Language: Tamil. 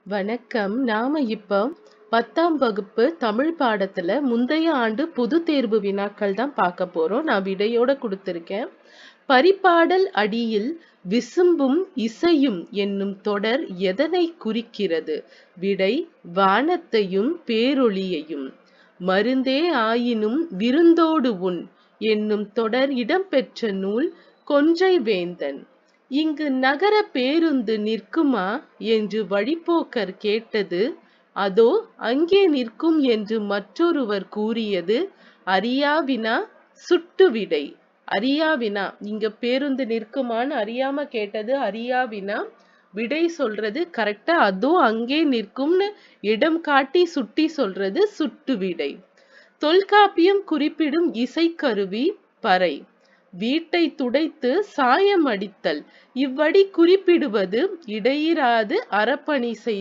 வணக்கம். நாம இப்ப 10ஆம் வகுப்பு தமிழ் பாடத்துல முந்தைய ஆண்டு பொதுத் தேர்வு வினாக்கள் தான் பார்க்க போறோம். நான் விடையோட கொடுத்திருக்கேன். பரிபாடல் அடியில் விசும்பும் இசையும் என்னும் தொடர் எதனை குறிக்கிறது? விடை: வானத்தையும் பேரொளியையும். மருந்தே ஆயினும் விருந்தோடு உண் என்னும் தொடர் இடம்பெற்ற நூல் கொன்றை வேந்தன். இங்கு நகர பேருந்து நிற்குமா என்று வழிப்போக்கர் கேட்டது. அதோ அங்கே நிற்கும் என்று மற்றொருவர் கூறியது. அறியா வினா சுட்டு விடை. அறியா வினா, இங்க பேருந்து நிற்குமான்னு அறியாம கேட்டது அறியா வினா. விடை சொல்றது கரெக்டா அதோ அங்கே நிற்கும்னு இடம் காட்டி சுட்டி சொல்றது சுட்டு விடை. தொல்காப்பியம் குறிப்பிடும் இசைக்கருவி பறை. வீட்டை துடைத்து சாயம் அடித்தல். இவ்வடி குறிப்பிடுவது இடையிறாது அறப்பணி செய்தல்.